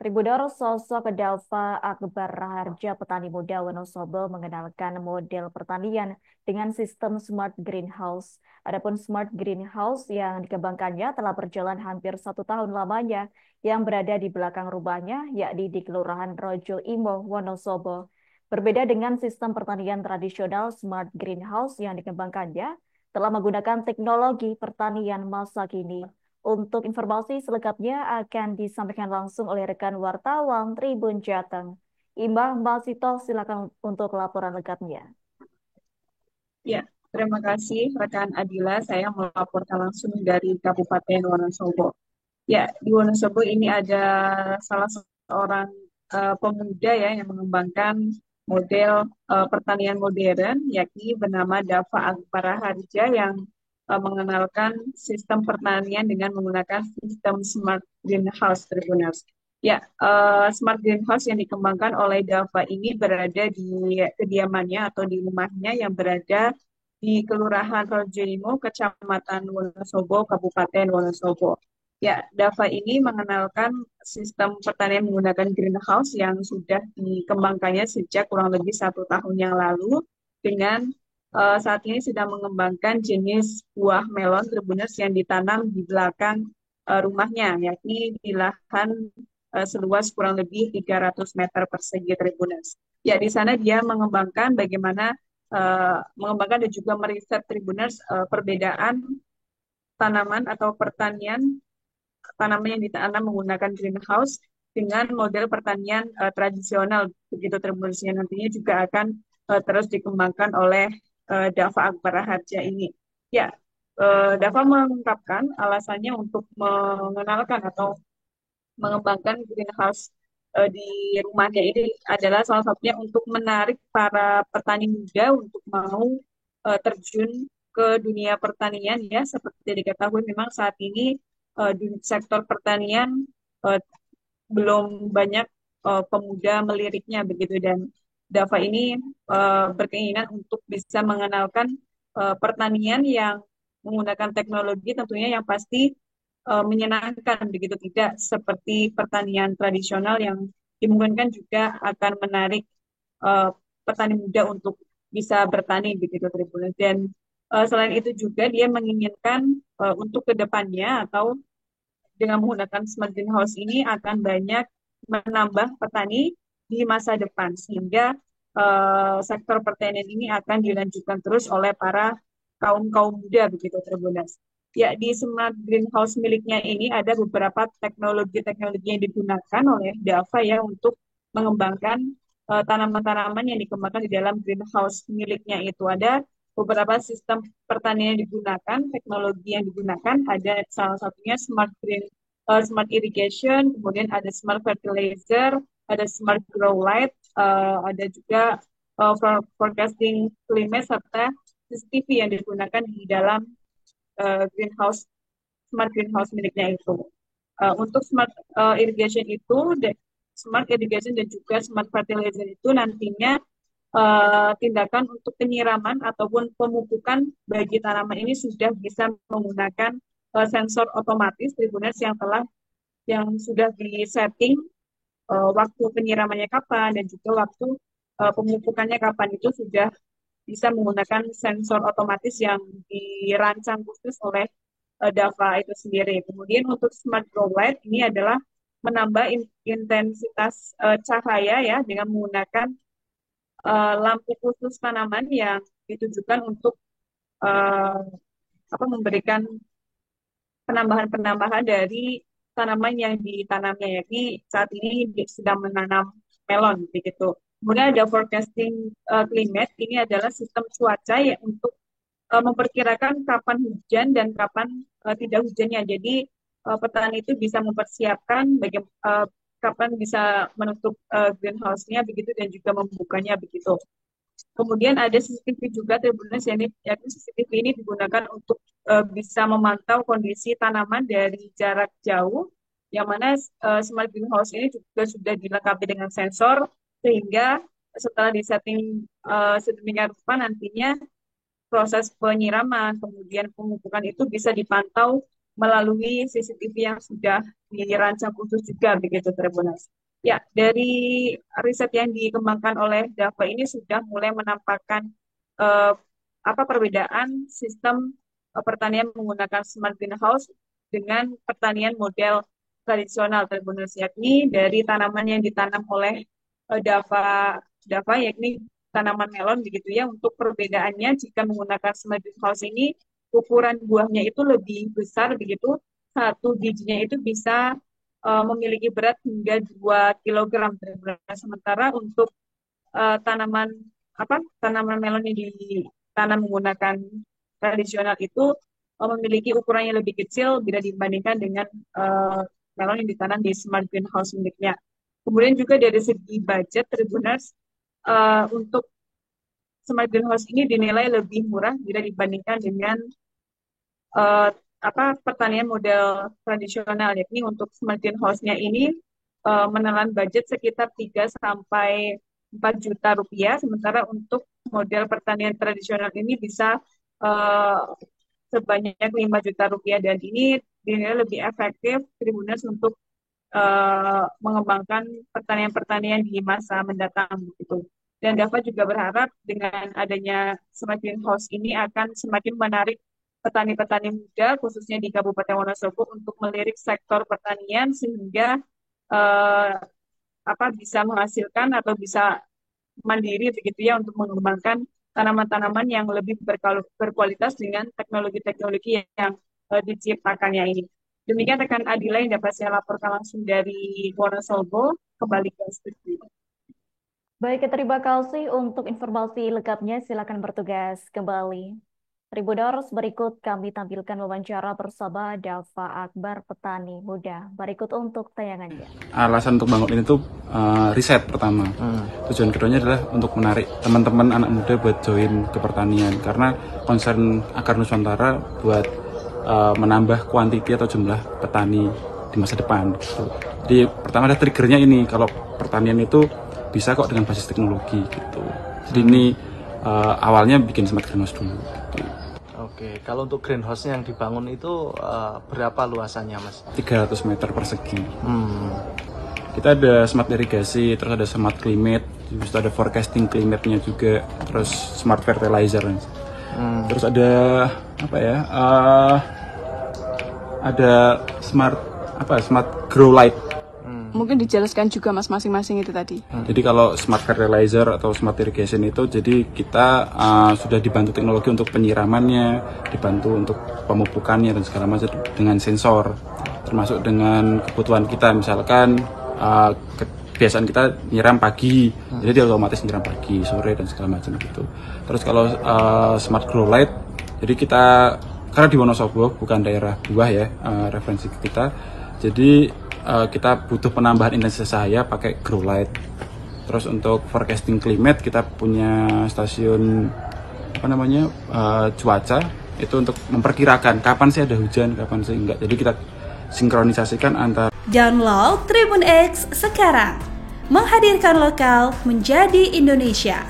Tribunner sosok Dava Akbar Raharja, petani muda Wonosobo, mengenalkan model pertanian dengan sistem smart greenhouse. Adapun smart greenhouse yang dikembangkannya telah berjalan hampir 1 tahun lamanya, yang berada di belakang rumahnya, yakni di Kelurahan Rojo Imo, Wonosobo. Berbeda dengan sistem pertanian tradisional, smart greenhouse yang dikembangkannya telah menggunakan teknologi pertanian masa kini. Untuk informasi selengkapnya akan disampaikan langsung oleh rekan wartawan Tribun Jateng. Imbang Masito, silakan untuk laporan lengkapnya. Ya, terima kasih rekan Adila. Saya melaporkan langsung dari Kabupaten Wonosobo. Ya, di Wonosobo ini ada salah seorang pemuda ya yang mengembangkan model pertanian modern, yakni bernama Dava Akbar Harja yang mengenalkan sistem pertanian dengan menggunakan sistem smart greenhouse Tribuners. Ya, smart greenhouse yang dikembangkan oleh Dava ini berada di kediamannya atau di rumahnya yang berada di Kelurahan Rojoimo, Kecamatan Wonosobo, Kabupaten Wonosobo. Ya, Dava ini mengenalkan sistem pertanian menggunakan greenhouse yang sudah dikembangkannya sejak kurang lebih 1 tahun yang lalu dengan saat ini sedang mengembangkan jenis buah melon Tribuners yang ditanam di belakang rumahnya, yakni di lahan seluas kurang lebih 300 meter persegi Tribuners. Ya, di sana dia mengembangkan bagaimana mengembangkan dan juga meriset Tribuners perbedaan tanaman atau pertanian tanaman yang ditanam menggunakan greenhouse dengan model pertanian tradisional begitu Tribuners yang nantinya juga akan terus dikembangkan oleh Dava Akbar Harja ini. Ya, Dava mengungkapkan alasannya untuk mengenalkan atau mengembangkan greenhouse di rumahnya ini adalah salah satunya untuk menarik para petani muda untuk mau terjun ke dunia pertanian ya. Seperti diketahui memang saat ini di sektor pertanian eh, belum banyak pemuda meliriknya begitu, dan Dava ini berkeinginan untuk bisa mengenalkan pertanian yang menggunakan teknologi tentunya yang pasti menyenangkan begitu, tidak seperti pertanian tradisional yang dimungkinkan juga akan menarik eh, petani muda untuk bisa bertani begitu Tribunus. Dan selain itu juga dia menginginkan untuk kedepannya atau dengan menggunakan smart greenhouse ini akan banyak menambah petani di masa depan sehingga sektor pertanian ini akan dilanjutkan terus oleh para kaum kaum muda begitu Tribuners. Ya, di smart greenhouse miliknya ini ada beberapa teknologi-teknologi yang digunakan oleh Dava ya untuk mengembangkan tanaman-tanaman yang dikembangkan di dalam greenhouse miliknya itu. Ada beberapa sistem pertanian yang digunakan, teknologi yang digunakan, ada salah satunya smart irrigation, kemudian ada smart fertilizer, ada smart grow light, ada juga forecasting climate serta CCTV yang digunakan di dalam greenhouse smart greenhouse miliknya itu. Untuk smart irrigation itu, smart irrigation dan juga smart fertilizer itu nantinya tindakan untuk penyiraman ataupun pemupukan bagi tanaman ini sudah bisa menggunakan sensor otomatis Tribuners yang sudah disetting waktu penyiramannya kapan dan juga waktu pemupukannya kapan itu sudah bisa menggunakan sensor otomatis yang dirancang khusus oleh Dava itu sendiri. Kemudian untuk smart grow light ini adalah menambah intensitas cahaya ya dengan menggunakan lampu khusus tanaman yang ditujukan untuk uh, memberikan penambahan-penambahan dari tanaman yang ditanamnya, yakni saat ini sedang menanam melon begitu. Kemudian ada forecasting climate, ini adalah sistem cuaca ya untuk memperkirakan kapan hujan dan kapan tidak hujannya. Jadi petani itu bisa mempersiapkan kapan bisa menutup greenhouse-nya begitu dan juga membukanya begitu. Kemudian ada CCTV juga Tribuners yang yakni CCTV ini digunakan untuk bisa memantau kondisi tanaman dari jarak jauh, yang mana smart greenhouse ini juga sudah dilengkapi dengan sensor sehingga setelah disetting sedemikian rupa nantinya proses penyiraman kemudian pemupukan itu bisa dipantau melalui CCTV yang sudah dirancang khusus juga begitu Tribuners. Ya, dari riset yang dikembangkan oleh DAFA ini sudah mulai menampakkan eh, apa perbedaan sistem pertanian menggunakan smart greenhouse dengan pertanian model tradisional Tribuners, yakni dari tanaman yang ditanam oleh DAFA DAFA yakni tanaman melon begitu ya. Untuk perbedaannya jika menggunakan smart greenhouse ini ukuran buahnya itu lebih besar begitu. Satu bijinya itu bisa memiliki berat hingga 2 kilogram. Sementara untuk tanaman tanaman melon yang ditanam menggunakan tradisional itu memiliki ukuran yang lebih kecil bila dibandingkan dengan melon yang ditanam di smart greenhouse miliknya. Kemudian juga dari segi budget Tribuners, untuk smart greenhouse ini dinilai lebih murah bila dibandingkan dengan uh, pertanian model tradisional, yakni untuk smart greenhouse-nya ini menelan budget sekitar 3 sampai 4 juta rupiah, sementara untuk model pertanian tradisional ini bisa uh, sebanyak 5 juta rupiah, dan ini dinilai lebih efektif Tribuners untuk mengembangkan pertanian-pertanian di masa mendatang gitu. Dan Dava juga berharap dengan adanya smart greenhouse ini akan semakin menarik petani-petani muda khususnya di Kabupaten Wonosobo untuk melirik sektor pertanian sehingga eh, bisa menghasilkan atau bisa mandiri begitu ya untuk mengembangkan tanaman-tanaman yang lebih berkualitas dengan teknologi-teknologi yang diciptakannya ini. Demikian rekan Adila yang dapat saya laporkan langsung dari Wonosobo. Kembali ke studio. Baik, terima kasih untuk informasi lengkapnya. Silakan bertugas kembali. Tribuners, berikut kami tampilkan wawancara bersama Dava Akbar, petani muda. Berikut untuk tayangannya. Alasan untuk bangun ini tuh riset pertama. Tujuan keduanya adalah untuk menarik teman-teman anak muda buat join ke pertanian. Karena concern Akar Nusantara buat menambah kuantiti atau jumlah petani di masa depan. Gitu. Jadi pertama ada triggernya ini, kalau pertanian itu bisa kok dengan basis teknologi gitu. Jadi ini awalnya bikin smart greenhouse dulu. Gitu. Oke, kalau untuk greenhouse yang dibangun itu berapa luasannya, Mas? 300 meter persegi. Kita ada smart irigasi, terus ada smart climate, terus ada forecasting climate-nya juga, terus smart fertilizer. Terus ada apa ya? Ada smart grow light. Mungkin dijelaskan juga Mas masing-masing itu tadi. Jadi kalau smart fertilizer atau smart irrigation itu, jadi kita sudah dibantu teknologi untuk penyiramannya, dibantu untuk pemupukannya dan segala macam dengan sensor, termasuk dengan kebutuhan kita. Misalkan kebiasaan kita nyiram pagi, jadi dia otomatis nyiram pagi, sore dan segala macam gitu. Terus kalau smart grow light, jadi kita karena di Wonosobo bukan daerah buah ya, referensi kita, jadi kita butuh penambahan intensitas cahaya pakai grow light. Terus untuk forecasting climate kita punya stasiun cuaca itu untuk memperkirakan kapan sih ada hujan, kapan sih enggak. Jadi kita sinkronisasikan antara. Download Tribun X sekarang, menghadirkan lokal menjadi Indonesia.